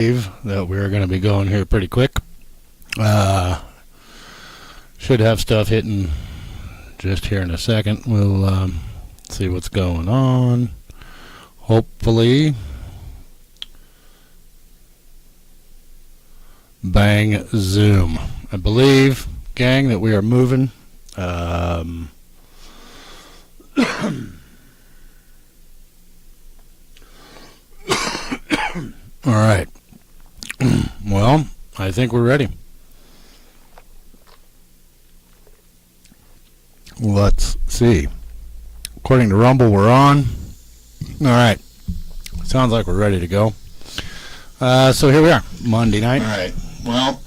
that we're going to be going here pretty quick. Should have stuff hitting just here in a second. We'll see what's going on. Hopefully. Bang, zoom. I believe, gang, that we are moving. All right. Well, I think we're ready. Let's see. According to Rumble, we're on. All right. Sounds like we're ready to go. So here we are, Monday night. All right. Well,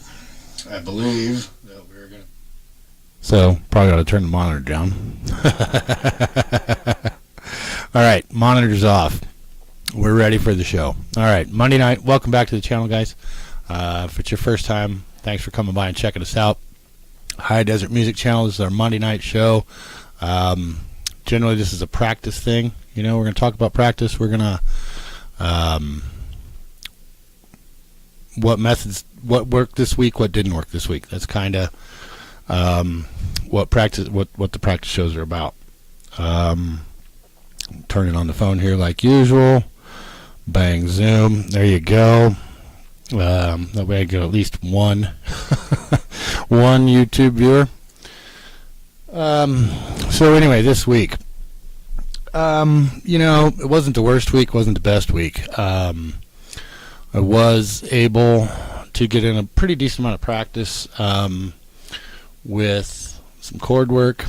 I believe that we're going to... So, probably got to turn the monitor down. All right. Monitor's off. We're ready for the show. All right. Monday night. Welcome back to the channel, guys. If it's your first time, thanks for coming by and checking us out. High Desert Music Channel. This is our Monday night show. Generally, this is a practice thing. You know, we're going to talk about practice. We're going to... what methods, what worked this week, what didn't work this week. That's kind of what the practice shows are about. Turning on the phone here like usual. Bang, zoom. There you go. That way I get at least one one YouTube viewer. So anyway, this week, you know, it wasn't the worst week, wasn't the best week. I was able to get in a pretty decent amount of practice with some chord work,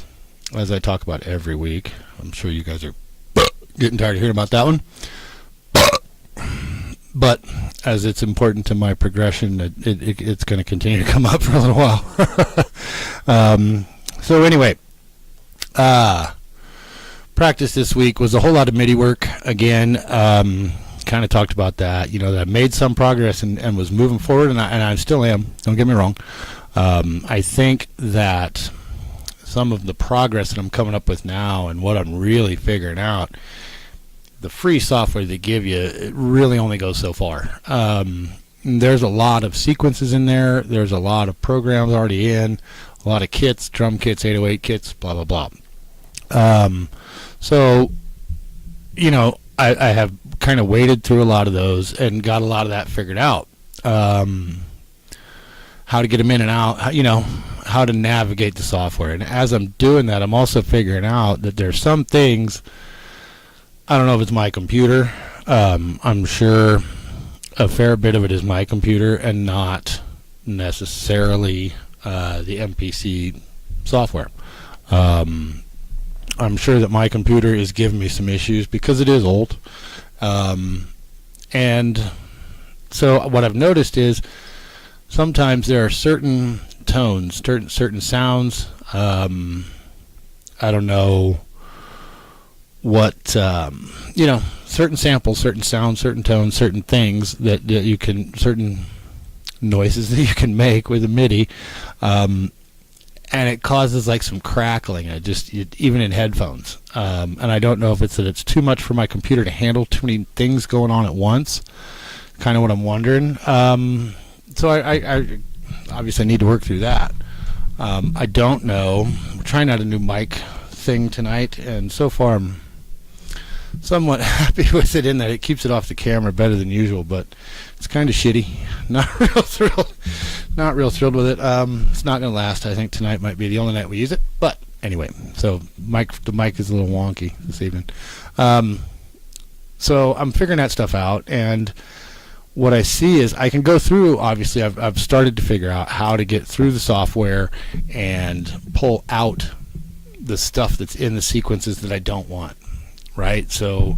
as I talk about every week. I'm sure you guys are getting tired of hearing about that one. But as it's important to my progression, it's going to continue to come up for a little while. So anyway, practice this week was a whole lot of MIDI work again. Kind of talked about that, you know, that I made some progress and was moving forward, and I still am, don't get me wrong. I think that some of the progress that I'm coming up with now and what I'm really figuring out, the free software they give you, it really only goes so far. There's a lot of sequences in there, there's a lot of programs already in, a lot of kits, drum kits, 808 kits, blah blah blah. So, you know, I have kind of waded through a lot of those and got a lot of that figured out. How to get them in and out, you know, how to navigate the software. And as I'm doing that, I'm also figuring out that there's some things, I don't know if it's my computer. I'm sure a fair bit of it is my computer and not necessarily the MPC software. I'm sure that my computer is giving me some issues because it is old. And so what I've noticed is sometimes there are certain tones, certain sounds. I don't know what, you know, certain samples, certain sounds, certain tones, certain things that you can, certain noises that you can make with a MIDI. And it causes like some crackling, even in headphones. And I don't know if it's that it's too much for my computer to handle too many things going on at once. Kind of what I'm wondering. So I obviously need to work through that. I don't know. We're trying out a new mic thing tonight, and so far I'm somewhat happy with it in that it keeps it off the camera better than usual, but it's kind of shitty. Not real thrilled with it. It's not going to last. I think tonight might be the only night we use it, but anyway, so the mic is a little wonky this evening. So I'm figuring that stuff out, and what I see is I can go through, obviously I've started to figure out how to get through the software and pull out the stuff that's in the sequences that I don't want. Right, so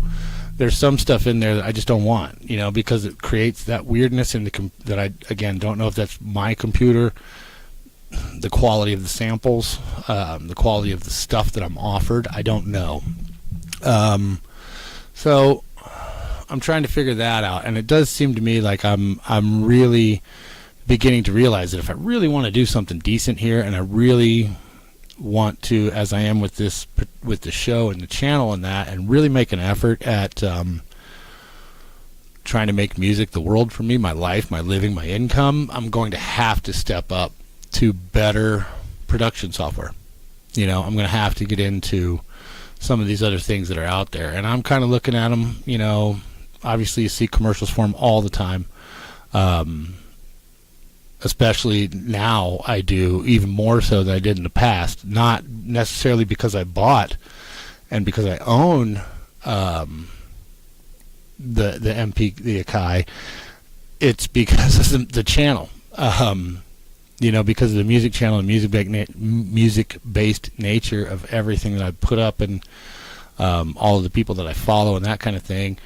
there's some stuff in there that I just don't want, you know, because it creates that weirdness in the that I, again, don't know if that's my computer, the quality of the samples, the quality of the stuff that I'm offered. I don't know. So I'm trying to figure that out, and it does seem to me like I'm really beginning to realize that if I really want to do something decent here, and I really want to, as I am with this, with the show and the channel and that, and really make an effort at trying to make music the world for me, my life, my living, my income, I'm going to have to step up to better production software. I'm going to have to get into some of these other things that are out there, and I'm kind of looking at them. Obviously you see commercials for them all the time, especially now. I do even more so than I did in the past, not necessarily because I bought and because I own the Akai. It's because of the channel, because of the music channel and music-based nature of everything that I put up, and all of the people that I follow and that kind of thing.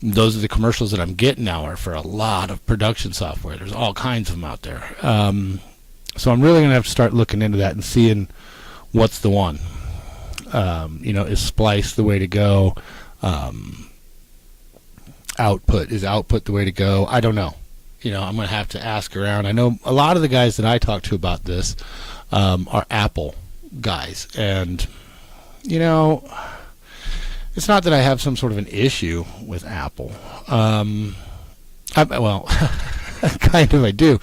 Those are the commercials that I'm getting now are for a lot of production software. There's all kinds of them out there. So I'm really going to have to start looking into that and seeing what's the one. Is Splice the way to go? Is output the way to go? I don't know. I'm going to have to ask around. I know a lot of the guys that I talk to about this are Apple guys, and it's not that I have some sort of an issue with Apple. Kind of I do.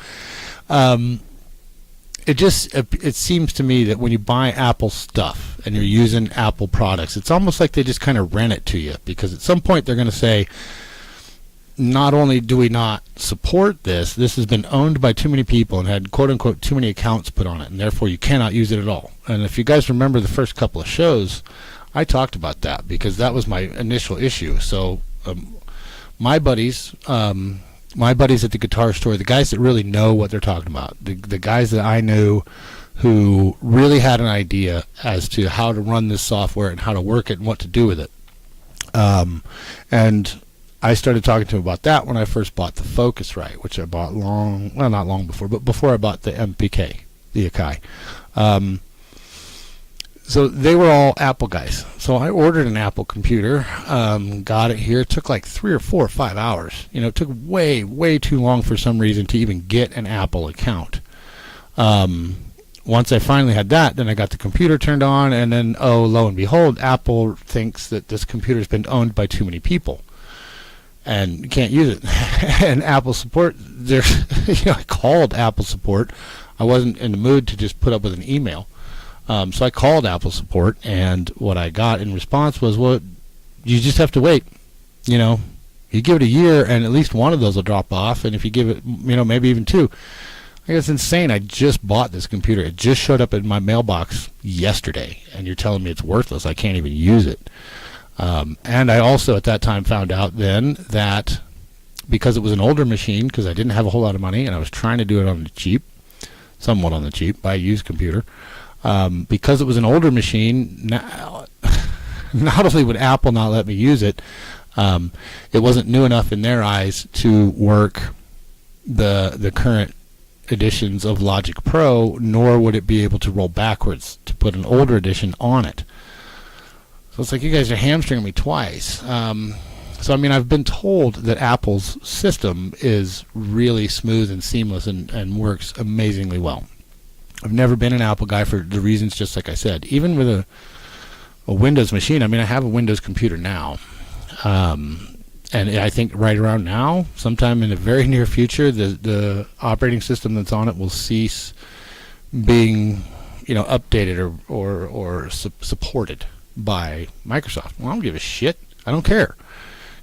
It seems to me that when you buy Apple stuff and you're using Apple products, it's almost like they just kind of rent it to you, because at some point they're going to say, not only do we not support this has been owned by too many people and had quote-unquote too many accounts put on it, and therefore you cannot use it at all. And if you guys remember the first couple of shows, I talked about that because that was my initial issue. So my buddies at the guitar store, the guys that really know what they're talking about, the guys that I knew who really had an idea as to how to run this software and how to work it and what to do with it. And I started talking to him about that when I first bought the Focusrite, which I bought not long before, but before I bought the MPK, the Akai. So they were all Apple guys. So I ordered an Apple computer, got it here. It took like 3 or 4 or 5 hours. It took way, way too long for some reason to even get an Apple account. Once I finally had that, then I got the computer turned on, and then, lo and behold, Apple thinks that this computer's been owned by too many people and you can't use it. And Apple support, I called Apple support. I wasn't in the mood to just put up with an email. So I called Apple support, and what I got in response was, well, you just have to wait. You give it a year, and at least one of those will drop off, and if you give it, maybe even 2. I guess it's insane. I just bought this computer. It just showed up in my mailbox yesterday, and you're telling me it's worthless. I can't even use it. And I also at that time found out then that because it was an older machine, because I didn't have a whole lot of money, and I was trying to do it on the cheap, somewhat on the cheap, buy a used computer, because it was an older machine, not only would Apple not let me use it, it wasn't new enough in their eyes to work the current editions of Logic Pro, nor would it be able to roll backwards to put an older edition on it. So it's like you guys are hamstringing me twice. So I've been told that Apple's system is really smooth and seamless and works amazingly well. I've never been an Apple guy for the reasons just like I said. Even with a Windows machine, I have a Windows computer now. And I think right around now, sometime in the very near future, the operating system that's on it will cease being, updated or supported by Microsoft. Well, I don't give a shit. I don't care.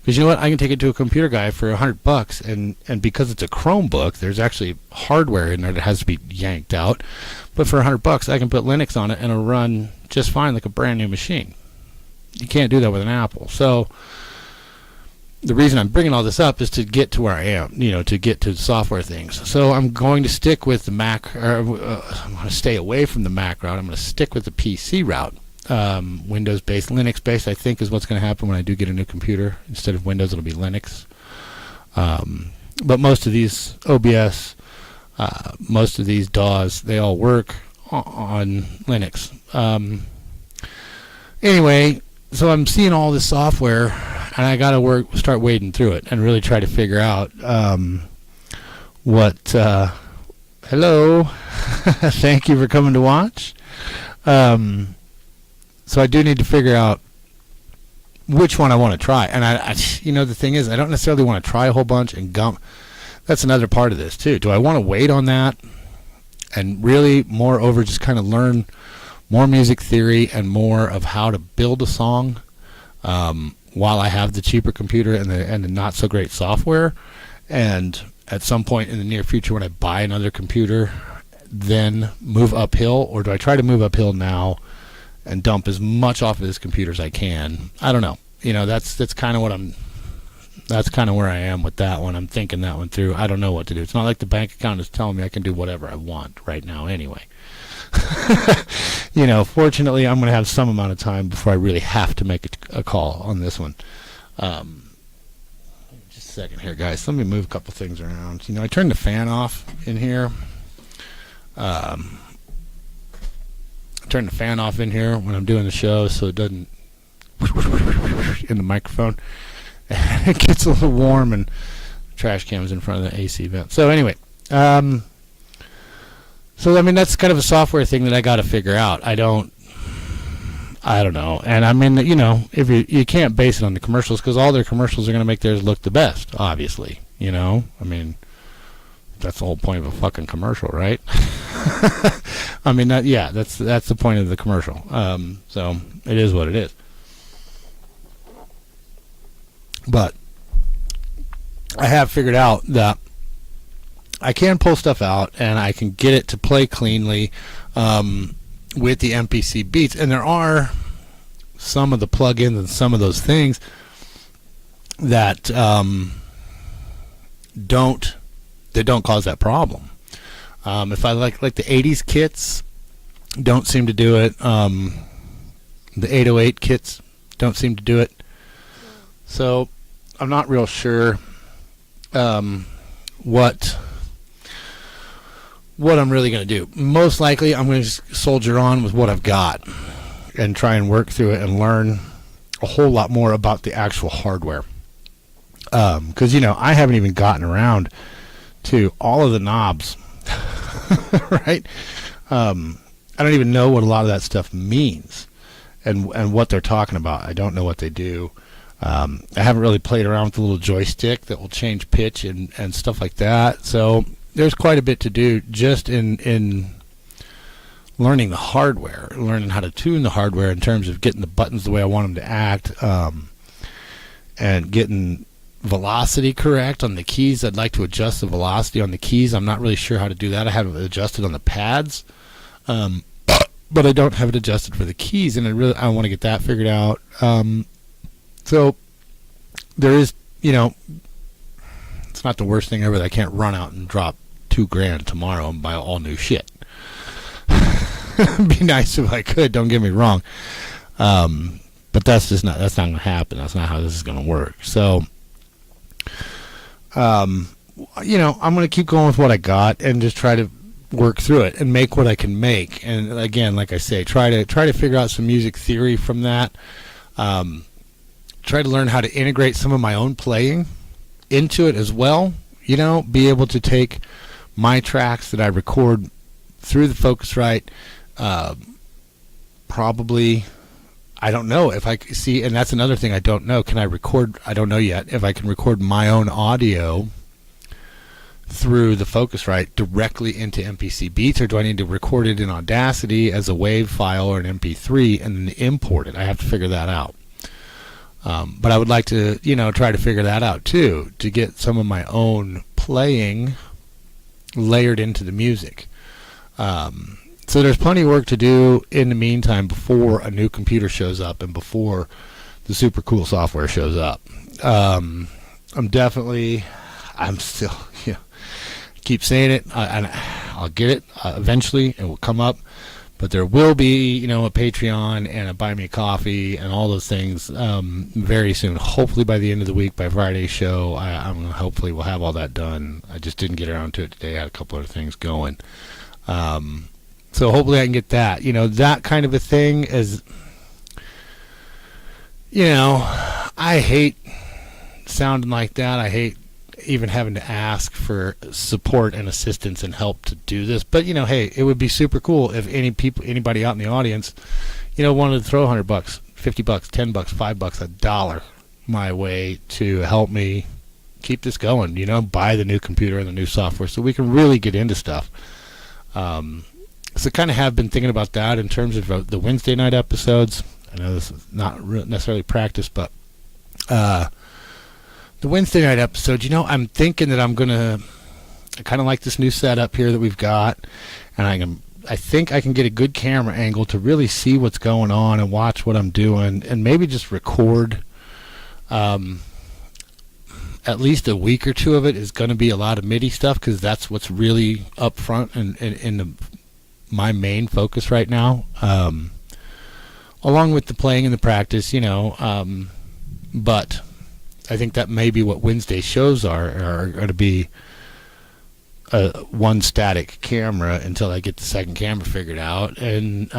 Because you know what? I can take it to a computer guy for $100, and because it's a Chromebook, there's actually hardware in there that has to be yanked out. But for $100, I can put Linux on it and it'll run just fine like a brand new machine. You can't do that with an Apple. So the reason I'm bringing all this up is to get to where I am, to get to software things. So I'm going to stick with the Mac, or I'm going to stay away from the Mac route. I'm going to stick with the PC route. Windows-based, Linux-based, I think, is what's going to happen when I do get a new computer. Instead of Windows, it'll be Linux. But most of these OBS, most of these DAWs, they all work on Linux. Anyway, so I'm seeing all this software, and I got to start wading through it and really try to figure out what. Hello, thank you for coming to watch. So I do need to figure out which one I want to try. And I the thing is, I don't necessarily want to try a whole bunch and gump. That's another part of this too. Do I want to wait on that and really moreover just kind of learn more music theory and more of how to build a song while I have the cheaper computer and the not so great software, and at some point in the near future when I buy another computer, then move uphill? Or do I try to move uphill now and dump as much off of this computer as I can? I don't know. That's kind of that's kind of where I am with that one. I'm thinking that one through. I don't know what to do. It's not like the bank account is telling me I can do whatever I want right now anyway. Fortunately, I'm going to have some amount of time before I really have to make a call on this one. Just a second here, guys. Let me move a couple things around. I turned the fan off in here. I turn the fan off in here when I'm doing the show so it doesn't in the microphone. It gets a little warm and the trash can's in front of the AC vent. So anyway, that's kind of a software thing that I got to figure out. I don't know. And if you can't base it on the commercials, because all their commercials are going to make theirs look the best, obviously. That's the whole point of a fucking commercial, right? That's the point of the commercial. So it is what it is. But I have figured out that I can pull stuff out and I can get it to play cleanly with the MPC beats. And there are some of the plugins and some of those things that don't cause that problem. If I like the 80s kits, don't seem to do it. The 808 kits don't seem to do it. So I'm not real sure what I'm really going to do. Most likely I'm going to soldier on with what I've got and try and work through it and learn a whole lot more about the actual hardware. Because, I haven't even gotten around to all of the knobs, right? I don't even know what a lot of that stuff means and what they're talking about. I don't know what they do. I haven't really played around with the little joystick that will change pitch and stuff like that. So there's quite a bit to do just in learning the hardware, learning how to tune the hardware in terms of getting the buttons the way I want them to act, and getting velocity correct on the keys. I'd like to adjust the velocity on the keys. I'm not really sure how to do that. I haven't adjusted on the pads, but I don't have it adjusted for the keys, and I want to get that figured out. So there is, it's not the worst thing ever that I can't run out and drop $2,000 tomorrow and buy all new shit. It'd be nice if I could, don't get me wrong. But that's not going to happen. That's not how this is going to work. So, I'm going to keep going with what I got and just try to work through it and make what I can make. And again, like I say, try to figure out some music theory from that. Try to learn how to integrate some of my own playing into it as well. Be able to take my tracks that I record through the Focusrite. Probably, I don't know if I see, and that's another thing I don't know. Can I record? I don't know yet if I can record my own audio through the Focusrite directly into MPC Beats, or do I need to record it in Audacity as a WAV file or an MP3 and then import it? I have to figure that out. But I would like to, try to figure that out too, to get some of my own playing layered into the music. So there's plenty of work to do in the meantime before a new computer shows up and before the super cool software shows up. I'm still, keep saying it, and I'll get it eventually. It will come up. But there will be, a Patreon and a Buy Me a Coffee and all those things very soon. Hopefully by the end of the week, by Friday's show, hopefully we'll have all that done. I just didn't get around to it today. I had a couple other things going. So hopefully I can get that. That kind of a thing is, I hate sounding like that. I hate even having to ask for support and assistance and help to do this. But hey, it would be super cool if anybody out in the audience, wanted to throw $100 $50, $10, $5, $1 my way to help me keep this going, buy the new computer and the new software so we can really get into stuff. So kind of have been thinking about that in terms of the Wednesday night episodes. I know this is not necessarily practice, but the Wednesday night episode, I'm thinking that I kind of like this new setup here that we've got, and I think I can get a good camera angle to really see what's going on and watch what I'm doing, and maybe just record. At least a week or two of it is going to be a lot of MIDI stuff, because that's what's really up front and in my main focus right now, along with the playing and the practice, but I think that may be what Wednesday shows are going to be one static camera until I get the second camera figured out, and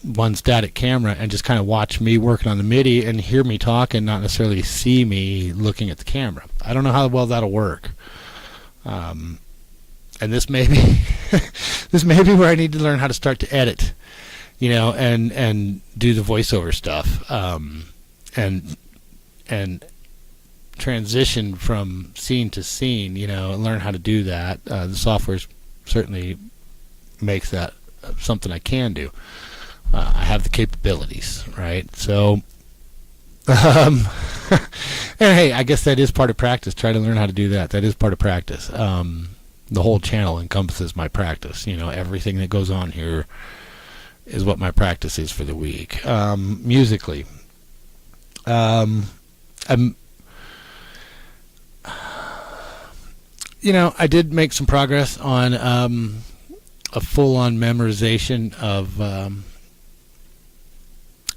one static camera, and just kind of watch me working on the MIDI and hear me talk and not necessarily see me looking at the camera. I don't know how well that'll work. And this may be this may be where I need to learn how to start to edit, and do the voiceover stuff, and transition from scene to scene, and learn how to do that. The software certainly makes that something I can do. I have the capabilities, right? So, and hey, I guess that is part of practice. Try to learn how to do that. That is part of practice. The whole channel encompasses my practice. Everything that goes on here is what my practice is for the week. Musically, I did make some progress on a full-on memorization of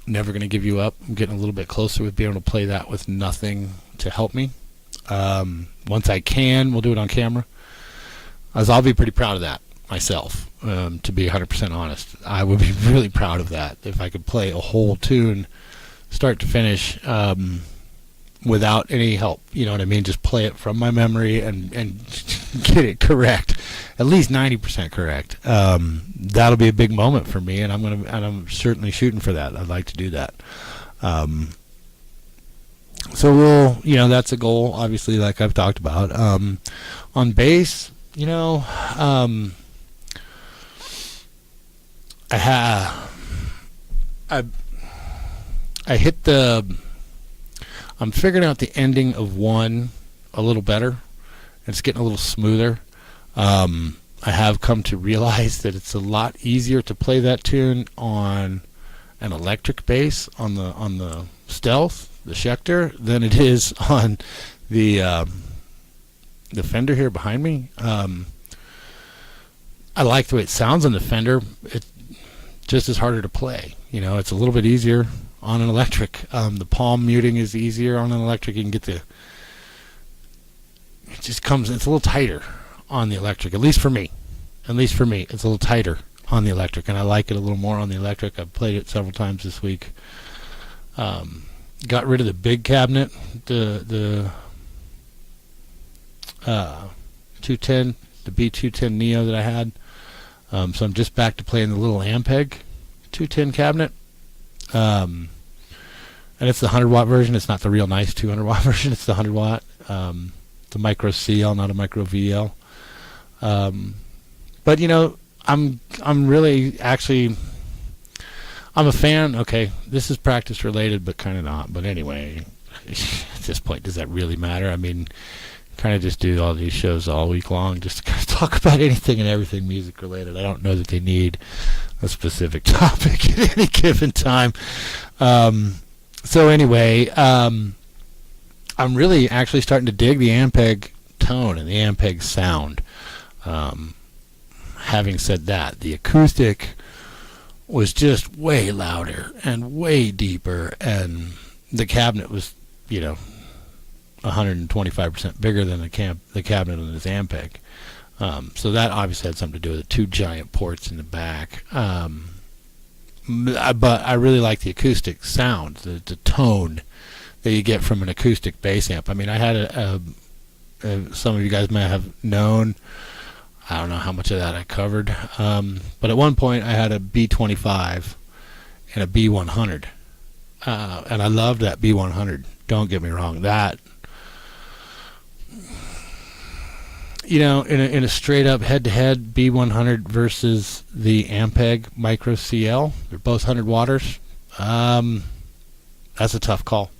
Never Gonna Give You Up. I'm getting a little bit closer with being able to play that with nothing to help me. Once I can, we'll do it on camera, as I'll be pretty proud of that myself, to be 100% honest. I would be really proud of that if I could play a whole tune start to finish without any help, you know what I mean? Just play it from my memory and get it correct, at least 90% correct. That'll be a big moment for me, and I'm certainly shooting for that. I'd like to do that. So we'll, that's a goal, obviously, like I've talked about. On bass, I'm figuring out the ending of one a little better. It's getting a little smoother. I have come to realize that it's a lot easier to play that tune on an electric bass on the Stealth, the Schecter, than it is on the Fender here behind me. I like the way it sounds on the Fender. It's just as harder to play. It's a little bit easier on an electric. The palm muting is easier on an electric. You can get it's a little tighter on the electric, at least for me. It's a little tighter on the electric, and I like it a little more on the electric. I've played it several times this week. Got rid of the big cabinet, the 210, the B210 Neo that I had. So I'm just back to playing the little Ampeg 210 cabinet. And it's the 100-watt version. It's not the real nice 200-watt version. It's the 100-watt. It's a micro CL, not a micro VL. But I'm really actually, I'm a fan. Okay, this is practice related, but kind of not. But anyway, at this point, does that really matter? I mean, kind of just do all these shows all week long, just to kind of talk about anything and everything music related. I don't know that they need a specific topic at any given time. So anyway, I'm really actually starting to dig the Ampeg tone and the Ampeg sound. Having said that, the acoustic was just way louder and way deeper, and the cabinet was, 125% bigger than the cabinet on this Ampeg. So that obviously had something to do with the two giant ports in the back. But I really like the acoustic sound, the tone that you get from an acoustic bass amp. I mean, I had some of you guys may have known, I don't know how much of that I covered, but at one point I had a B25 and a B100. and I love that B100. Don't get me wrong. That, you know, in a straight up head-to-head B100 versus the Ampeg Micro CL, they're both 100 watters. That's a tough call.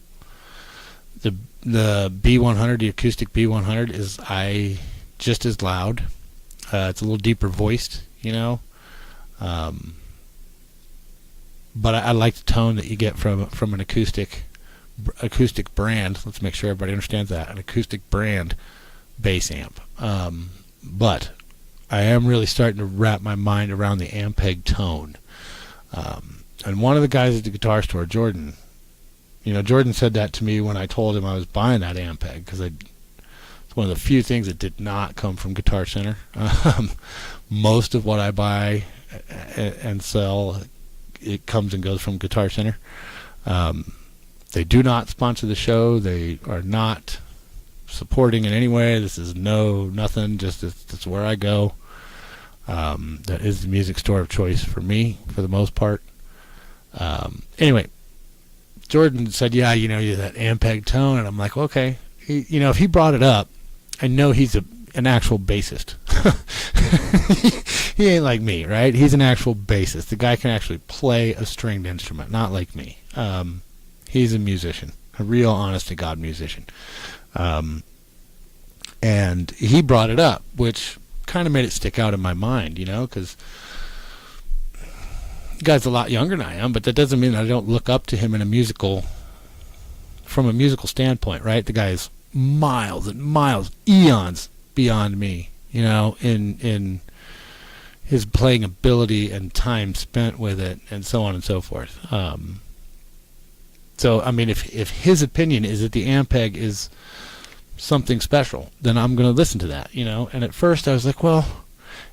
The B100, the acoustic B100, is just as loud. It's a little deeper voiced, you know. But I like the tone that you get from an acoustic brand. Let's make sure everybody understands that, an acoustic brand bass amp. But I am really starting to wrap my mind around the Ampeg tone. And one of the guys at the guitar store, Jordan, you know, Jordan said that to me when I told him I was buying that Ampeg, because it's one of the few things that did not come from Guitar Center. Most of what I buy and sell, it comes and goes from Guitar Center. They do not sponsor the show. They are not supporting in any way. This is nothing. Just it's where I go. That is the music store of choice for me, for the most part. Anyway, Jordan said, "Yeah, you know, that Ampeg tone," and I'm like, "Okay." You know, if he brought it up, I know he's an actual bassist. He ain't like me, right? He's an actual bassist. The guy can actually play a stringed instrument, not like me. He's a musician, a real honest-to-God musician. And he brought it up, which kind of made it stick out in my mind, you know, because the guy's a lot younger than I am, but that doesn't mean I don't look up to him from a musical standpoint, right? The guy is miles and miles, eons beyond me, you know, in his playing ability and time spent with it, and so on and so forth. So, I mean, if his opinion is that the Ampeg is something special, then I'm going to listen to that, you know. And at first I was like, well,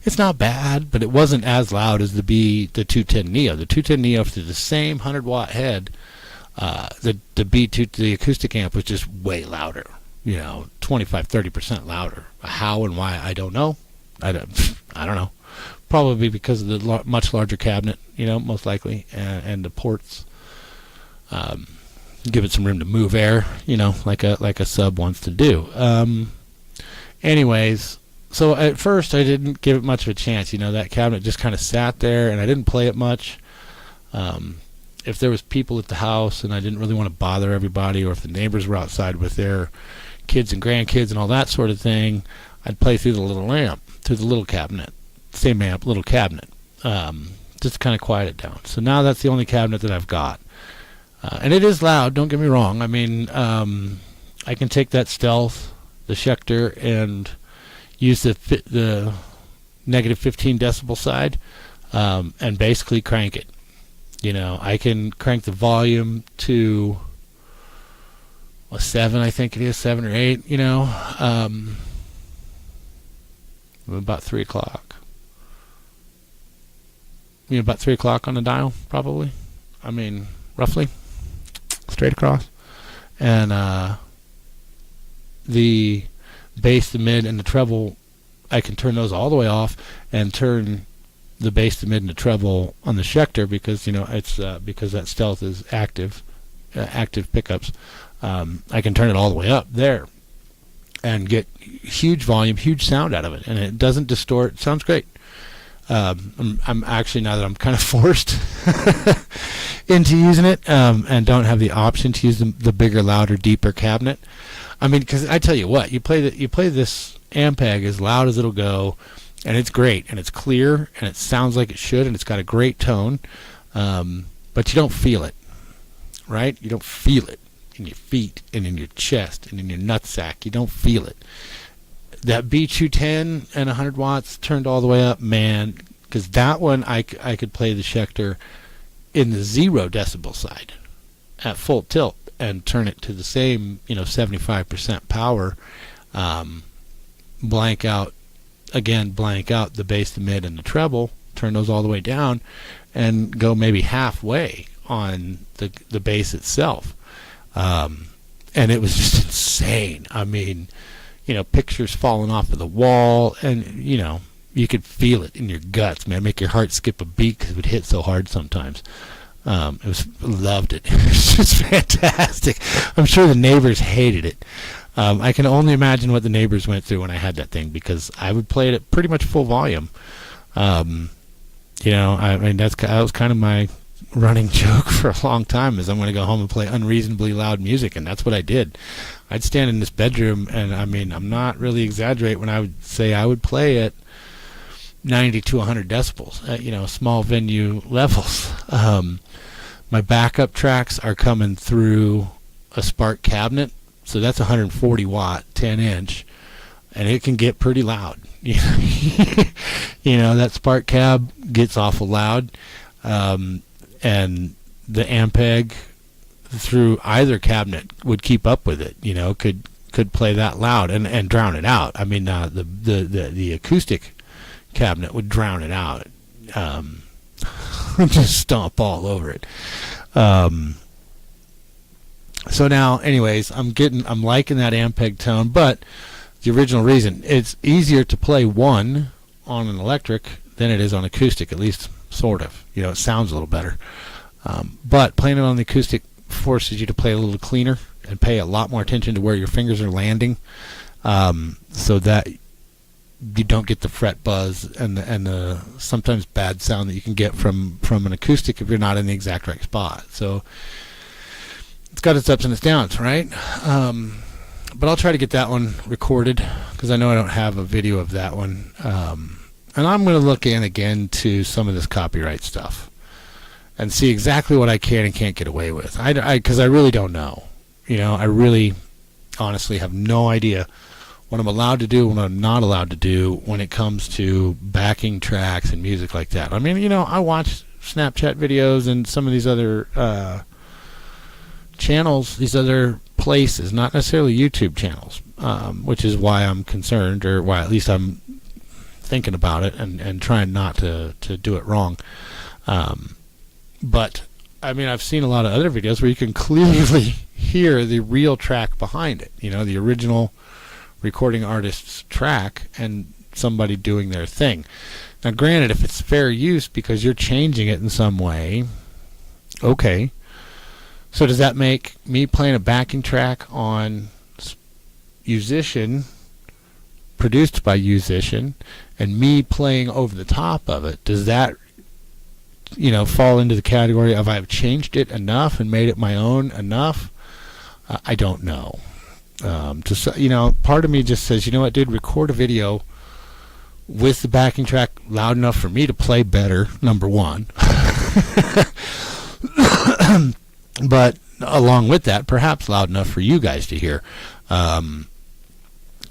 it's not bad, but it wasn't as loud as the 210 Neo. The 210 Neo, for the same 100-watt head, the the acoustic amp was just way louder, you know, 25-30% louder. How and why, I don't know. I don't know. Probably because of the much larger cabinet, you know, most likely, and the ports. Give it some room to move air, you know, like a sub wants to do. Anyways, so at first I didn't give it much of a chance. You know, that cabinet just kind of sat there, and I didn't play it much. If there was people at the house and I didn't really want to bother everybody, or if the neighbors were outside with their kids and grandkids and all that sort of thing, I'd play through the little amp, through the little cabinet. Same amp, little cabinet. Just to kind of quiet it down. So now that's the only cabinet that I've got. And it is loud, don't get me wrong. I mean, I can take that Stealth, the Schecter, and use the negative 15 decibel side, and basically crank it. You know, I can crank the volume to 7, I think it is, 7 or 8, you know, about 3 o'clock. You know, about 3 o'clock on the dial, probably. I mean, roughly. Straight across. And the bass, the mid, and the treble, I can turn those all the way off and turn the bass, the mid, and the treble on the Schecter, because, you know, it's because that Stealth is active pickups. I can turn it all the way up there and get huge volume, huge sound out of it, and it doesn't distort. It sounds great. I'm actually, now that I'm kind of forced into using it, and don't have the option to use the bigger, louder, deeper cabinet. I mean, because I tell you what, you play this Ampeg as loud as it'll go, and it's great, and it's clear, and it sounds like it should, and it's got a great tone, but you don't feel it, right? You don't feel it in your feet and in your chest and in your nutsack. You don't feel it. That B210 and 100 watts turned all the way up, man, because that one I could play the Schecter in the 0 decibel side at full tilt and turn it to the same, you know, 75% power, blank out the bass, the mid, and the treble, turn those all the way down, and go maybe halfway on the bass itself. And it was just insane. I mean, you know, pictures falling off of the wall, and, you know, you could feel it in your guts, man. Make your heart skip a beat because it would hit so hard sometimes. Loved it. It was just fantastic. I'm sure the neighbors hated it. I can only imagine what the neighbors went through when I had that thing, because I would play it at pretty much full volume. I mean, that was kind of my running joke for a long time, is I'm going to go home and play unreasonably loud music, and that's what I did. I'd stand in this bedroom, and I mean, I'm not really exaggerating when I would say I would play at 90 to 100 decibels at, small venue levels. My backup tracks are coming through a Spark cabinet, so that's 140 watt, 10 inch, and it can get pretty loud. That Spark cab gets awful loud, and the Ampeg through either cabinet would keep up with it. Could play that loud and drown it out. I mean, the acoustic cabinet would drown it out. Just stomp all over it. So now, anyways, I'm liking that Ampeg tone, but the original reason, it's easier to play one on an electric than it is on acoustic, at least sort of. It sounds a little better. But playing it on the acoustic forces you to play a little cleaner and pay a lot more attention to where your fingers are landing, so that you don't get the fret buzz and the sometimes bad sound that you can get from an acoustic if you're not in the exact right spot. So it's got its ups and its downs, right? But I'll try to get that one recorded, because I know I don't have a video of that one. And I'm going to look in again to some of this copyright stuff and see exactly what I can and can't get away with. Because I really don't know. I really honestly have no idea what I'm allowed to do, what I'm not allowed to do when it comes to backing tracks and music like that. I mean, I watch Snapchat videos and some of these other channels, these other places, not necessarily YouTube channels, which is why I'm concerned, or why at least I'm thinking about it and trying not to do it wrong. But I mean, I've seen a lot of other videos where you can clearly hear the real track behind it, the original recording artist's track and somebody doing their thing. Now granted, if it's fair use because you're changing it in some way, okay. So does that make me playing a backing track on Musician, produced by Musician, and me playing over the top of it, does that fall into the category of I've changed it enough and made it my own enough? I don't know. Part of me just says, dude, record a video with the backing track loud enough for me to play better, number one. But along with that, perhaps loud enough for you guys to hear.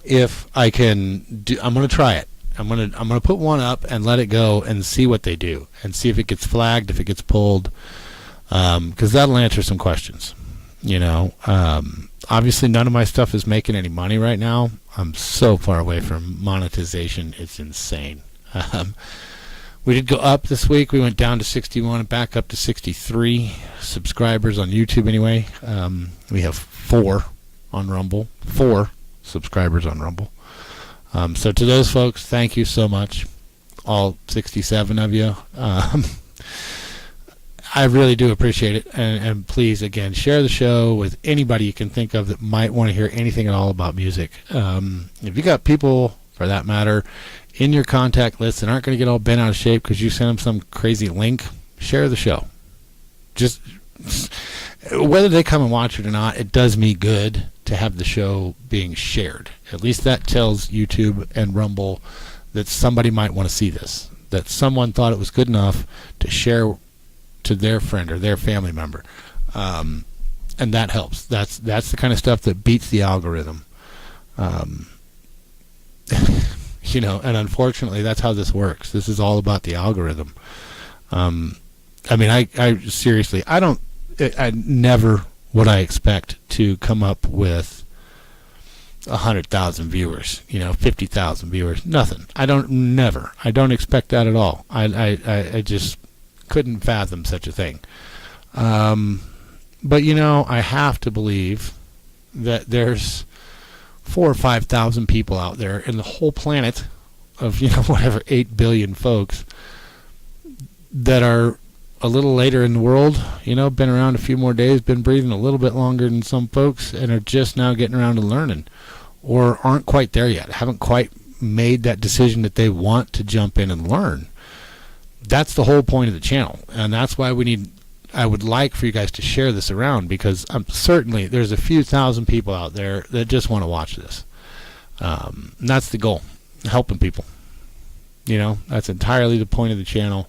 If I can I'm going to try it. I'm going to put one up and let it go and see what they do, and see if it gets flagged, if it gets pulled, because that'll answer some questions. Obviously none of my stuff is making any money right now. I'm so far away from monetization, it's insane. We did go up this week. We went down to 61 and back up to 63 subscribers on YouTube anyway. We have 4 on Rumble. 4 subscribers on Rumble. So to those folks, thank you so much. All 67 of you. I really do appreciate it. And please, again, share the show with anybody you can think of that might want to hear anything at all about music. If you got people, for that matter, in your contact list that aren't going to get all bent out of shape because you sent them some crazy link, share the show. Just whether they come and watch it or not, it does me good to have the show being shared. At least that tells YouTube and Rumble that somebody might want to see this, that someone thought it was good enough to share to their friend or their family member, and that helps. That's the kind of stuff that beats the algorithm. And unfortunately, that's how this works. This is all about the algorithm. I mean, I seriously, I never would I expect to come up with 100,000 viewers, 50,000 viewers, nothing. I don't expect that at all. I just couldn't fathom such a thing. But I have to believe that there's 4,000 or 5,000 people out there in the whole planet of 8 billion folks that are a little later in the world, been around a few more days, been breathing a little bit longer than some folks, and are just now getting around to learning, or aren't quite there yet, haven't quite made that decision that they want to jump in and learn. That's the whole point of the channel, and that's why I would like for you guys to share this around, because certainly there's a few thousand people out there that just want to watch this. And that's the goal, helping people. That's entirely the point of the channel.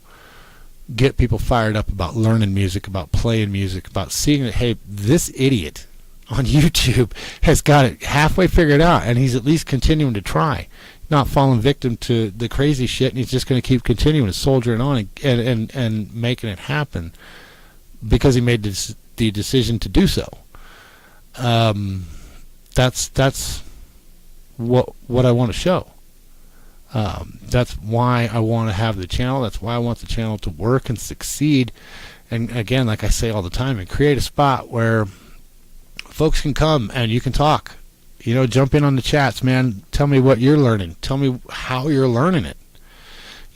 Get people fired up about learning music, about playing music, about seeing that, hey, this idiot on YouTube has got it halfway figured out, and he's at least continuing to try, not falling victim to the crazy shit, and he's just going to keep continuing to soldiering on and making it happen because he made the decision to do so. That's what I want to show. That's why I want to have the channel. That's why I want the channel to work and succeed. And again, like I say all the time, and create a spot where folks can come and you can talk. Jump in on the chats, man. Tell me what you're learning. Tell me how you're learning it.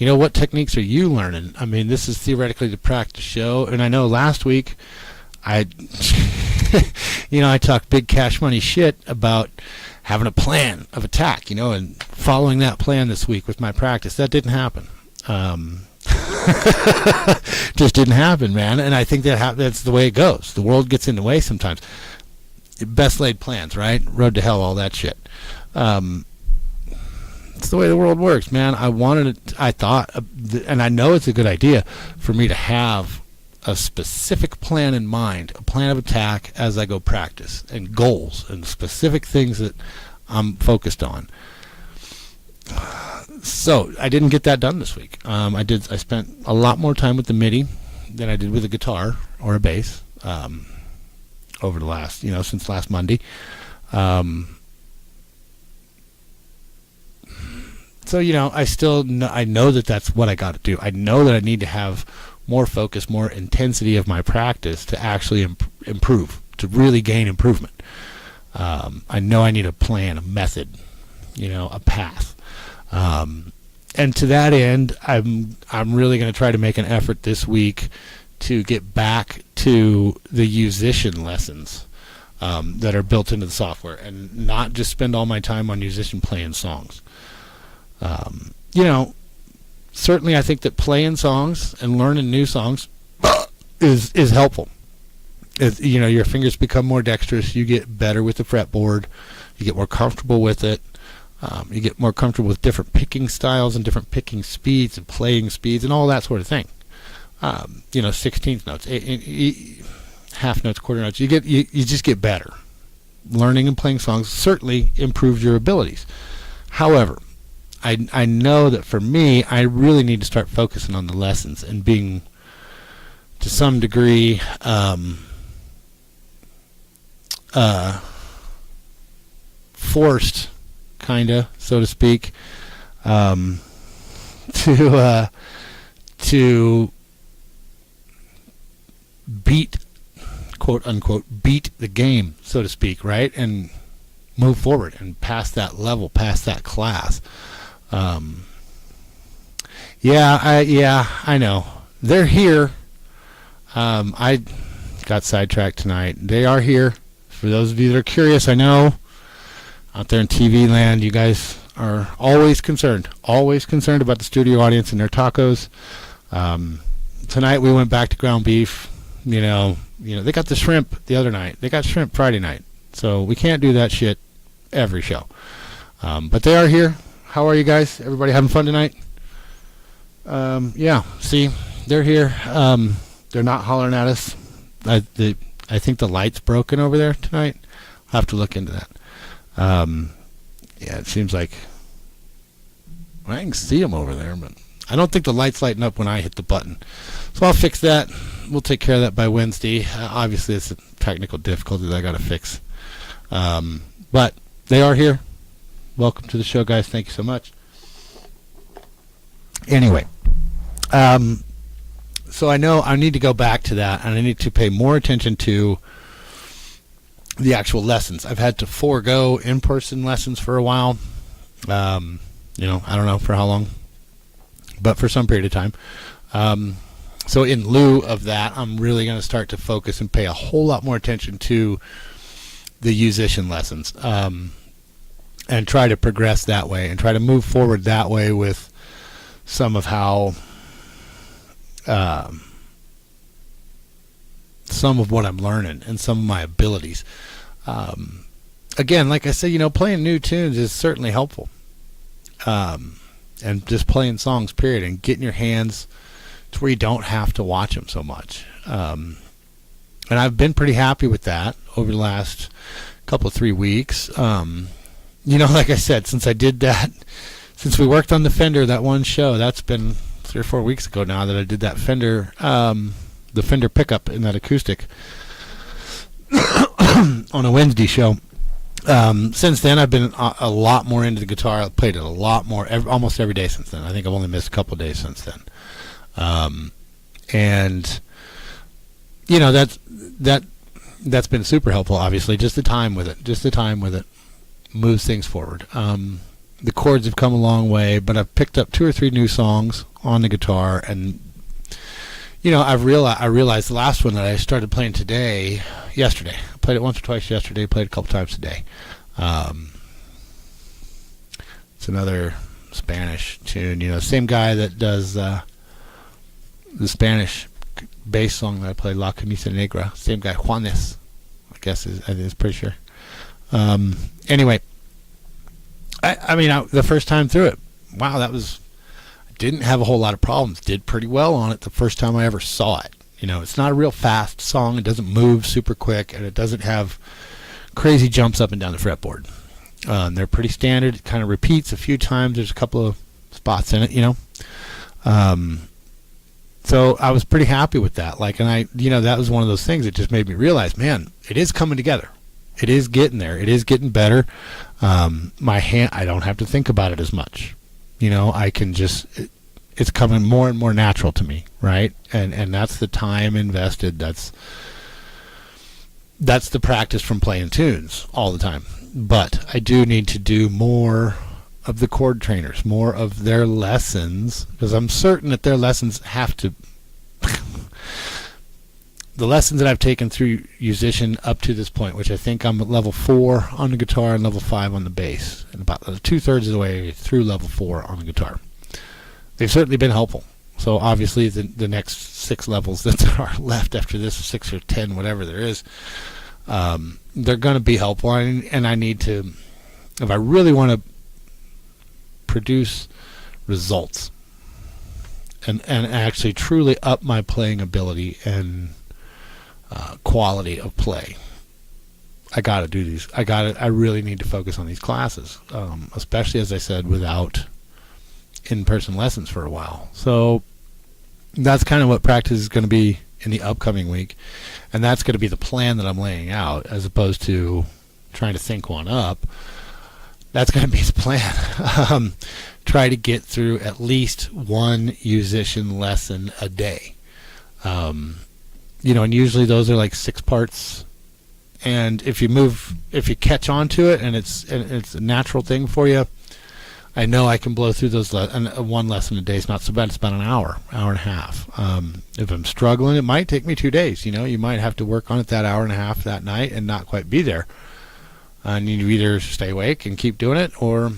What techniques are you learning? I mean, this is theoretically the practice show. And I know last week I talked big cash money shit about having a plan of attack, and following that plan this week with my practice. That didn't happen. Just didn't happen, man. And I think that's the way it goes. The world gets in the way sometimes. Best laid plans, right? Road to hell, all that shit. It's the way the world works, man. I thought, and I know it's a good idea for me to have a specific plan in mind, a plan of attack as I go practice, and goals and specific things that I'm focused on. So I didn't get that done this week. I spent a lot more time with the MIDI than I did with a guitar or a bass over the last, since last Monday. So I know that that's what I got to do. I know that I need to have more focus, more intensity of my practice to actually improve, to really gain improvement. I know I need a plan, a method, a path. And to that end, I'm really going to try to make an effort this week to get back to the musician lessons that are built into the software, and not just spend all my time on musician playing songs. Certainly I think that playing songs and learning new songs is helpful. Your fingers become more dexterous. You get better with the fretboard. You get more comfortable with it. You get more comfortable with different picking styles and different picking speeds and playing speeds and all that sort of thing. 16th notes, half notes, quarter notes. You just get better. Learning and playing songs certainly improves your abilities. However, I know that for me, I really need to start focusing on the lessons and being, to some degree, forced, kinda, so to speak, to beat, quote unquote, beat the game, so to speak, right, and move forward and pass that level, pass that class. I know they're here. I got sidetracked tonight. They are here. For those of you that are curious, I know out there in TV land, you guys are always concerned about the studio audience and their tacos. Tonight we went back to ground beef. They got the shrimp the other night. They got shrimp Friday night. So we can't do that shit every show. But they are here. How are you guys? Everybody having fun tonight? See, they're here. They're not hollering at us. I think the light's broken over there tonight. I'll have to look into that. It seems like I can see them over there, but I don't think the light's lighting up when I hit the button. So I'll fix that. We'll take care of that by Wednesday. Obviously, it's a technical difficulty that I got to fix. But they are here. Welcome to the show, guys. Thank you so much. Anyway, so I know I need to go back to that, and I need to pay more attention to the actual lessons. I've had to forego in-person lessons for a while. I don't know for how long, but for some period of time. So in lieu of that, I'm really going to start to focus and pay a whole lot more attention to the musician lessons, and try to progress that way and try to move forward that way with some of how some of what I'm learning and some of my abilities. Again, like I said, playing new tunes is certainly helpful, and just playing songs, period, and getting your hands to where you don't have to watch them so much. And I've been pretty happy with that over the last couple of 3 weeks. Like I said, since I did that, since we worked on the Fender, that one show, that's been 3 or 4 weeks ago now that I did that Fender, the Fender pickup in that acoustic on a Wednesday show. Since then, I've been a lot more into the guitar. I've played it a lot more, almost every day since then. I think I've only missed a couple of days since then. And that's been super helpful. Obviously, just the time with it moves things forward. The chords have come a long way, but I've picked up 2 or 3 new songs on the guitar, and I realized the last one that I started playing yesterday. I played it once or twice yesterday. Played a couple times today. It's another Spanish tune. Same guy that does the Spanish bass song that I played, La Camisa Negra. Same guy, Juanes, I guess is pretty sure. Anyway, the first time through it, wow, didn't have a whole lot of problems. Did pretty well on it the first time I ever saw it. It's not a real fast song. It doesn't move super quick, and it doesn't have crazy jumps up and down the fretboard. They're pretty standard. It kind of repeats a few times. There's a couple of spots in it, So I was pretty happy with that. That was one of those things that just made me realize, man, it is coming together. It is getting there. It is getting better. My hand, I don't have to think about it as much. I can just, it's coming more and more natural to me, right? And that's the time invested. That's the practice from playing tunes all the time. But I do need to do more of the chord trainers, more of their lessons, because I'm certain that their lessons have to the lessons that I've taken through musician up to this point, which I think I'm at level 4 on the guitar and level 5 on the bass, and about 2/3 of the way through level 4 on the guitar. They've certainly been helpful. So obviously the next 6 levels that are left after this, 6 or 10, whatever there is, they're going to be helpful. And I need to, if I really want to produce results and actually truly up my playing ability and quality of play, I got to do these. I really need to focus on these classes, especially, as I said, without in-person lessons for a while. So that's kind of what practice is going to be in the upcoming week, and that's going to be the plan that I'm laying out, as opposed to trying to think one up. That's going to be the plan. Try to get through at least one musician lesson a day. And usually those are like 6 parts. And if you catch on to it and it's a natural thing for you, I know I can blow through those. One lesson a day is not so bad. It's about an hour and a half. If I'm struggling, it might take me 2 days. You might have to work on it that hour and a half that night and not quite be there. And you either stay awake and keep doing it, or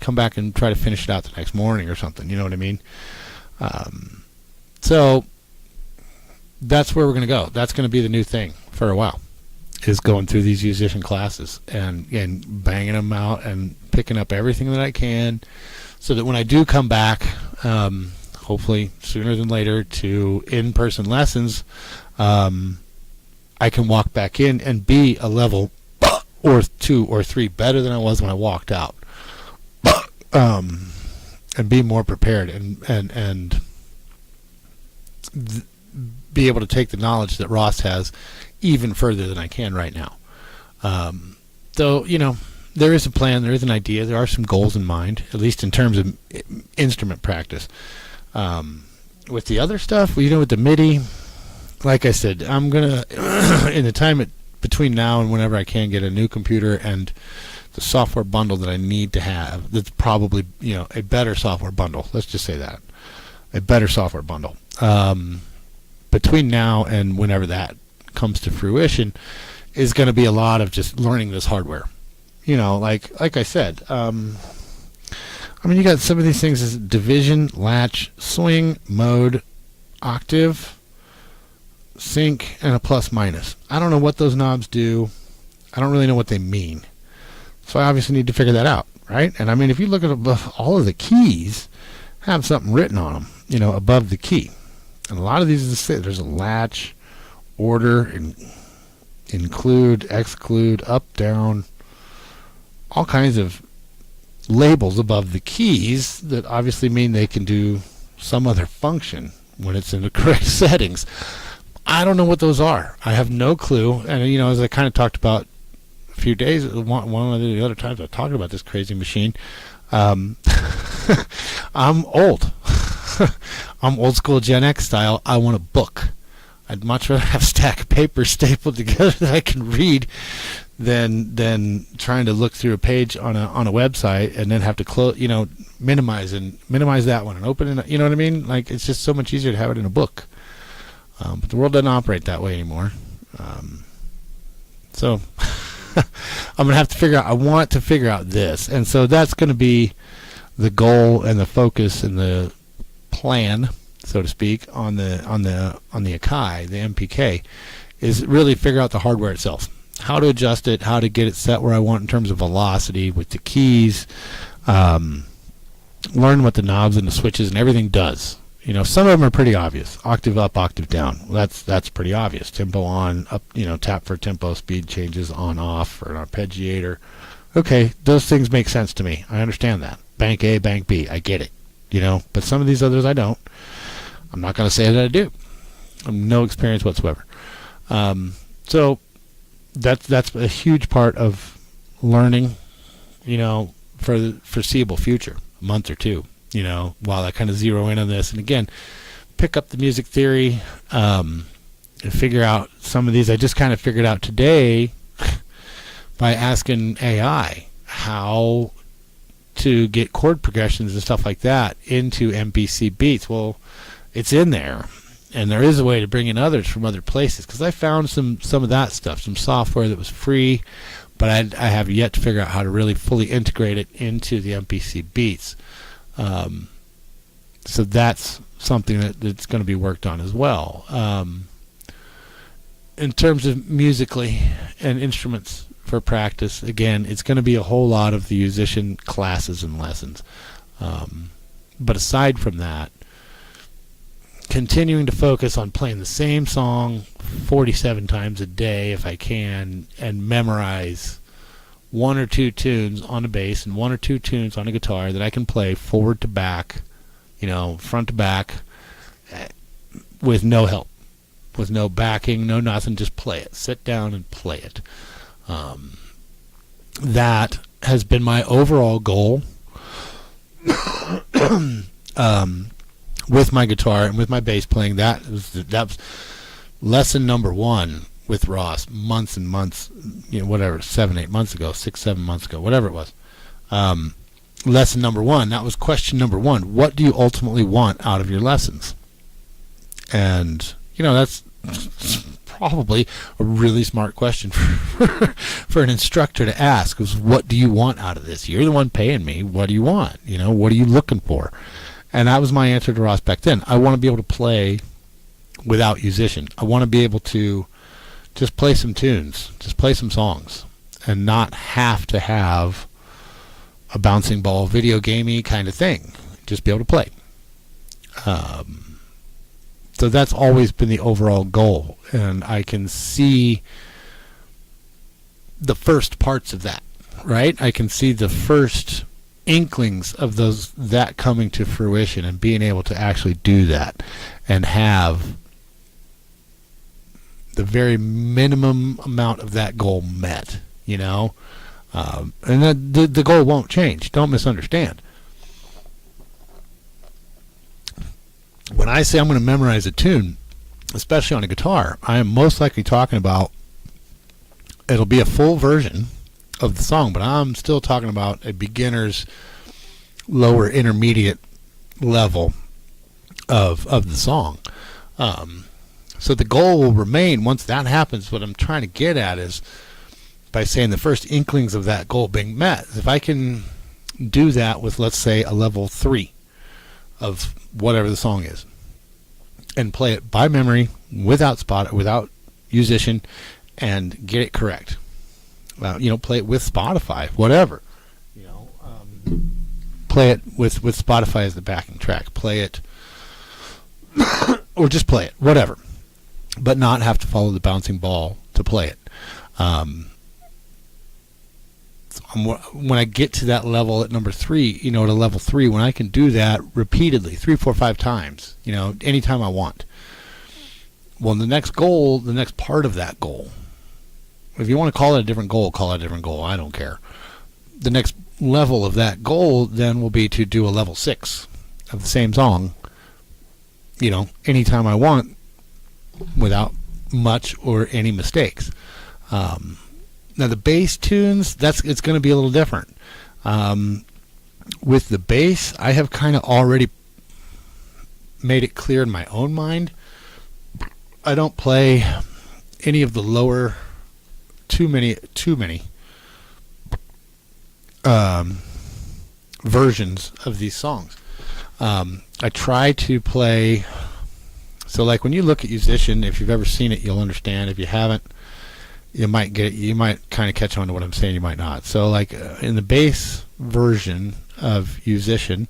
come back and try to finish it out the next morning or something. You know what I mean? So that's where we're going to go. That's going to be the new thing for a while, is going through these musician classes and banging them out and picking up everything that I can, so that when I do come back, hopefully sooner than later, to in-person lessons, I can walk back in and be a level or 2 or 3 better than I was when I walked out, and be more prepared and be able to take the knowledge that Ross has even further than I can right now. So, there is a plan, there is an idea, there are some goals in mind, at least in terms of instrument practice. With the other stuff, with the MIDI, like I said, I'm going to, in the time between now and whenever I can, get a new computer and the software bundle that I need to have. That's probably, a better software bundle. Let's just say that. A better software bundle. between now and whenever that comes to fruition is going to be a lot of just learning this hardware. You know, like I said, I mean, you got some of these things as division, latch, swing, mode, octave, sync, and a plus minus. I don't know what those knobs do. I don't really know what they mean. So I obviously need to figure that out, right? And I mean, if you look at all of the keys, have something written on them, you know, above the key. And a lot of these, there's a latch, order, include, exclude, up, down, all kinds of labels above the keys that obviously mean they can do some other function when it's in the correct settings. I don't know what those are. I have no clue. And, you know, as I kind of talked about a few days, one of the other times I talked about this crazy machine, I'm old. I'm old school Gen X style. I want a book. I'd much rather have a stack of paper stapled together that I can read than trying to look through a page on a website and then have to close, you know, minimize that one and open it. You know what I mean? Like, it's just so much easier to have it in a book. But the world doesn't operate that way anymore. So I'm gonna have to figure out. I want to figure out this, and so that's going to be the goal and the focus and the plan, so to speak, on the Akai, the MPK, is really figure out the hardware itself, how to adjust it, how to get it set where I want in terms of velocity with the keys, learn what the knobs and the switches and everything does. You know, some of them are pretty obvious. Octave up, octave down. Well, that's pretty obvious. Tempo on, up, you know, tap for tempo, speed changes on, off, for an arpeggiator. Okay, those things make sense to me. I understand that. Bank A, bank B. I get it. You know, but some of these others I don't. I'm not going to say that I do. I have no experience whatsoever. So that's a huge part of learning, you know, for the foreseeable future, a month or two, you know, while I kind of zero in on this. And again, pick up the music theory, and figure out some of these. I just kind of figured out today by asking AI how to get chord progressions and stuff like that into MPC beats. Well, it's in there, and there is a way to bring in others from other places, because I found some of that stuff, some software that was free, but I have yet to figure out how to really fully integrate it into the MPC beats. So that's something that's going to be worked on as well. In terms of musically and instruments for practice, again, it's going to be a whole lot of the musician classes and lessons. But aside from that, continuing to focus on playing the same song 47 times a day if I can, and memorize one or two tunes on a bass and one or two tunes on a guitar that I can play forward to back, you know, front to back, with no help, with no backing, no nothing, just play it. Sit down and play it. That has been my overall goal with my guitar and with my bass playing. That was lesson number one with Ross months and months, you know, whatever, 7 months ago, 7 months ago, whatever it was. Lesson number one, that was question number one. What do you ultimately want out of your lessons? And, you know, that's probably a really smart question for an instructor to ask, is what do you want out of this? You're the one paying me. What do you want? You know, what are you looking for? And that was my answer to Ross back then. I want to be able to play without musician. I want to be able to just play some tunes, just play some songs, and not have to have a bouncing ball, video gamey kind of thing. Just be able to play. So that's always been the overall goal, and I can see the first parts of that, right? I can see the first inklings of that coming to fruition and being able to actually do that and have the very minimum amount of that goal met, you know. And that the goal won't change. Don't misunderstand. When I say I'm going to memorize a tune, especially on a guitar, I am most likely talking about it'll be a full version of the song, but I'm still talking about a beginner's lower intermediate level of the song. So the goal will remain once that happens. What I'm trying to get at is by saying the first inklings of that goal being met. If I can do that with, let's say, a level 3 of whatever the song is, and play it by memory without musician, and get it correct. Play it with Spotify, whatever. Play it with Spotify as the backing track. Play it, or just play it, whatever. But not have to follow the bouncing ball to play it. When I get to that level at number 3, at a level 3, when I can do that repeatedly, 3, 4, 5 times, anytime I want. Well, the next goal, the next part of that goal, if you want to call it a different goal, call it a different goal. I don't care. The next level of that goal then will be to do a level 6 of the same song, anytime I want, without much or any mistakes. Now the bass tunes, it's going to be a little different. With the bass, I have kind of already made it clear in my own mind. I don't play any of the lower too many versions of these songs. I try to play. So like when you look at musician, if you've ever seen it, you'll understand. If you haven't, you might get it. You might kind of catch on to what I'm saying. You might not. So like in the bass version of musician,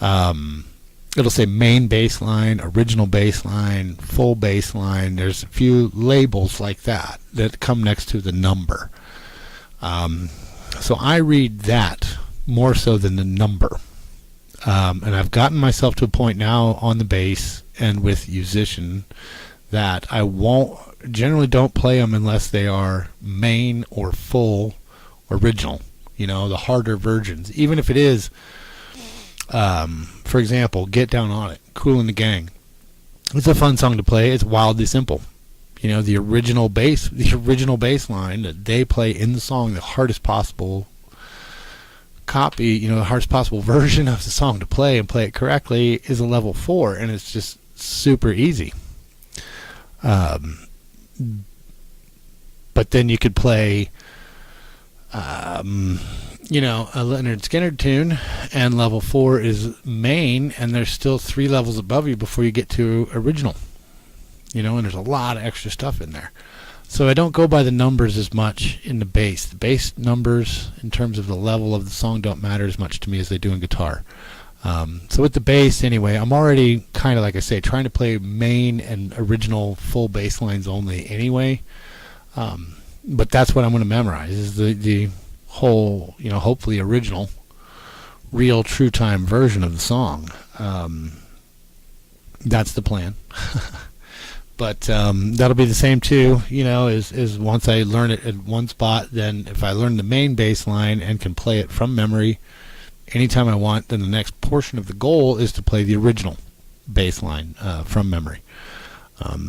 it'll say main bass line, original bass line, full bass line. There's a few labels like that come next to the number. So I read that more so than the number. And I've gotten myself to a point now on the bass and with musician that I generally don't play them unless they are main or full original, the harder versions. Even if it is, for example, Get Down On It, Kool and the Gang. It's a fun song to play. It's wildly simple. The original bass line that they play in the song, the hardest possible copy, the hardest possible version of the song to play and play it correctly is a level 4, and it's just super easy. But then you could play, a Leonard Skinner tune, and level 4 is main, and there's still 3 levels above you before you get to original. And there's a lot of extra stuff in there. So I don't go by the numbers as much in the bass. The bass numbers, in terms of the level of the song, don't matter as much to me as they do in guitar. So with the bass, anyway, I'm already kind of, like I say, trying to play main and original full bass lines only anyway. But that's what I'm going to memorize, is the whole, hopefully original, real, true time version of the song. That's the plan. But that'll be the same too, is once I learn it at one spot, then if I learn the main bass line and can play it from memory anytime I want, then the next portion of the goal is to play the original bass line from memory.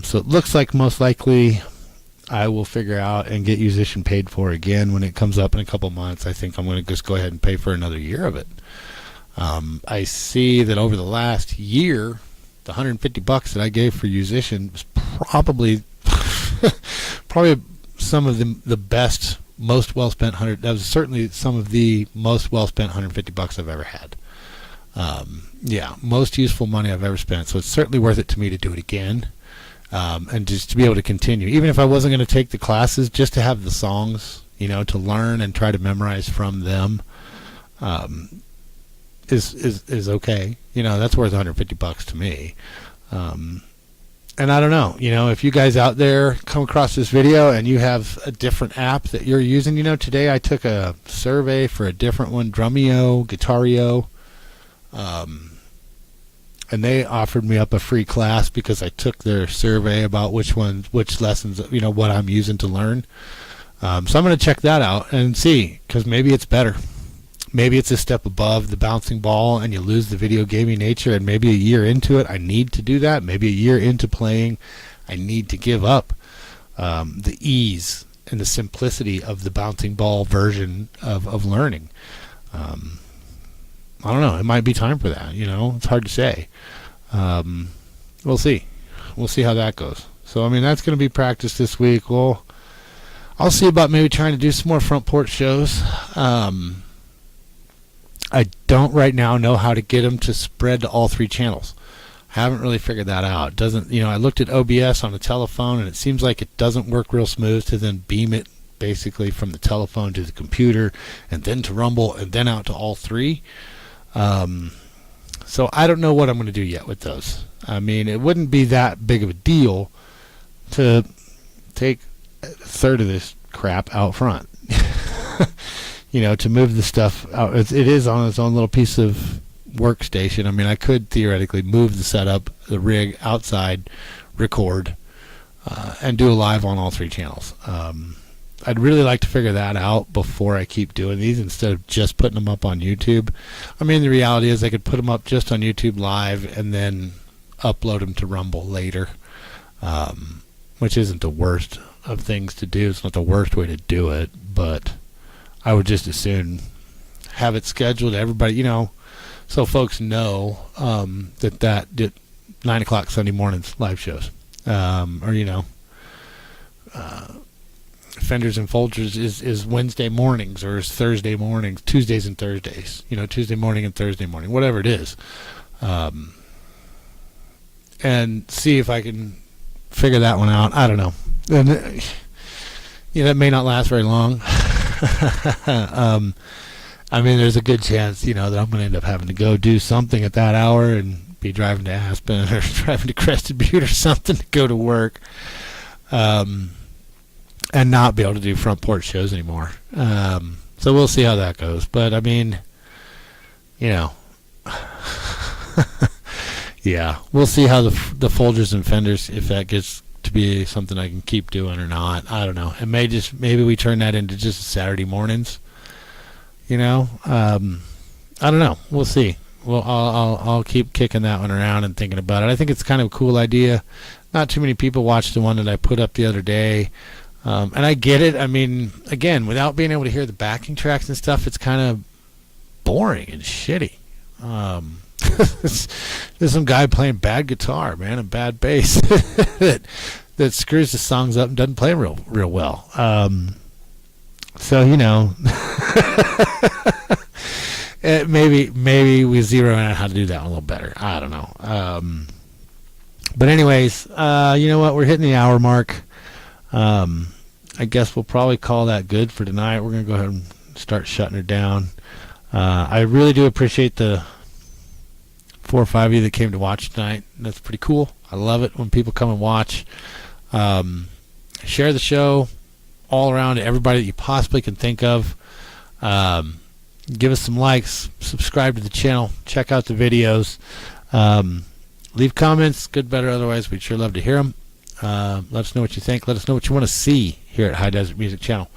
So it looks like most likely I will figure out and get musician paid for again when it comes up in a couple months. I think I'm going to just go ahead and pay for another year of it. I see that over the last year, the $150 that I gave for musician was probably some of the best, most well spent that was certainly some of the most well spent $150 I've ever had. Most useful money I've ever spent. So it's certainly worth it to me to do it again, and just to be able to continue, even if I wasn't going to take the classes, just to have the songs, to learn and try to memorize from them. Is okay. That's worth $150 to me. And I don't know, if you guys out there come across this video and you have a different app that you're using, today I took a survey for a different one, Drumeo, Guitario, and they offered me up a free class because I took their survey about which lessons, what I'm using to learn. So I'm going to check that out and see, because maybe it's better. Maybe it's a step above the bouncing ball and you lose the video gaming nature, and maybe a year into it I need to do that. Maybe a year into playing I need to give up the ease and the simplicity of the bouncing ball version of learning. I don't know. It might be time for that. It's hard to say. We'll see. We'll see how that goes. So I mean, that's going to be practice this week. Well, I'll see about maybe trying to do some more front porch shows. I don't right now know how to get them to spread to all 3 channels. I haven't really figured that out. It doesn't, I looked at OBS on the telephone, and it seems like it doesn't work real smooth to then beam it basically from the telephone to the computer, and then to Rumble, and then out to all 3. So I don't know what I'm going to do yet with those. I mean, it wouldn't be that big of a deal to take a third of this crap out front. To move the stuff out. It is on its own little piece of workstation. I mean, I could theoretically move the setup, the rig outside, record, and do a live on all 3 channels. I'd really like to figure that out before I keep doing these, instead of just putting them up on YouTube. I mean, the reality is I could put them up just on YouTube live and then upload them to Rumble later, which isn't the worst of things to do. It's not the worst way to do it, but I would just as soon have it scheduled. Everybody, so folks know that 9 o'clock Sunday mornings live shows, or Fenders and Folgers is Wednesday mornings, or is Thursday mornings, Tuesdays and Thursdays. Tuesday morning and Thursday morning, whatever it is, and see if I can figure that one out. I don't know, and that may not last very long. I mean, there's a good chance, that I'm going to end up having to go do something at that hour and be driving to Aspen or driving to Crested Butte or something to go to work, and not be able to do front porch shows anymore. So we'll see how that goes. But I mean, yeah, we'll see how the Folgers and Fenders, if that gets to be something I can keep doing or not. I don't know. It maybe we turn that into just Saturday mornings. I don't know. We'll see. Well, I'll keep kicking that one around and thinking about it. I think it's kind of a cool idea. Not too many people watched the one that I put up the other day, and I get it. I mean, again, without being able to hear the backing tracks and stuff, it's kind of boring and shitty. There's some guy playing bad guitar, man, and bad bass that screws the songs up and doesn't play real well. So maybe we zero in on how to do that one a little better. I don't know. But anyways, you know what? We're hitting the hour mark. I guess we'll probably call that good for tonight. We're gonna go ahead and start shutting her down. I really do appreciate the 4 or 5 of you that came to watch tonight. That's pretty cool. I love it when people come and watch. Share the show all around to everybody that you possibly can think of. Give us some likes. Subscribe to the channel. Check out the videos. Leave comments, good, better, otherwise. We'd sure love to hear them. Let us know what you think. Let us know what you want to see here at High Desert Music Channel.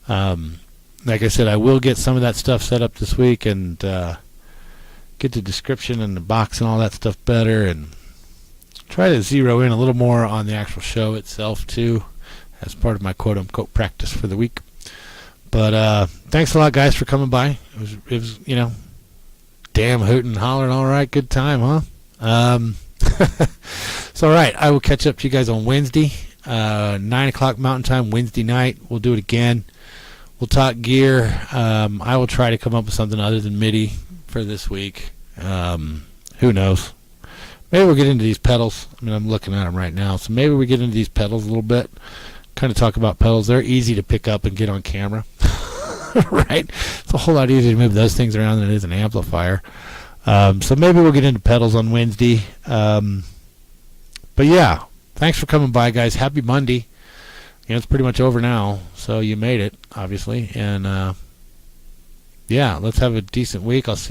Like I said, I will get some of that stuff set up this week and get the description and the box and all that stuff better, and try to zero in a little more on the actual show itself too, as part of my quote-unquote practice for the week. But thanks a lot, guys, for coming by. It was damn hootin' and hollering, all right, good time, huh? So, all right, I will catch up to you guys on Wednesday, 9 o'clock Mountain Time, Wednesday night. We'll do it again. We'll talk gear. I will try to come up with something other than MIDI for this week. Who knows? Maybe we'll get into these pedals. I mean, I'm looking at them right now. So maybe we get into these pedals a little bit. Kind of talk about pedals. They're easy to pick up and get on camera. Right? It's a whole lot easier to move those things around than it is an amplifier. So maybe we'll get into pedals on Wednesday. But yeah, thanks for coming by, guys. Happy Monday. It's pretty much over now, so you made it, obviously. And yeah, let's have a decent week. I'll see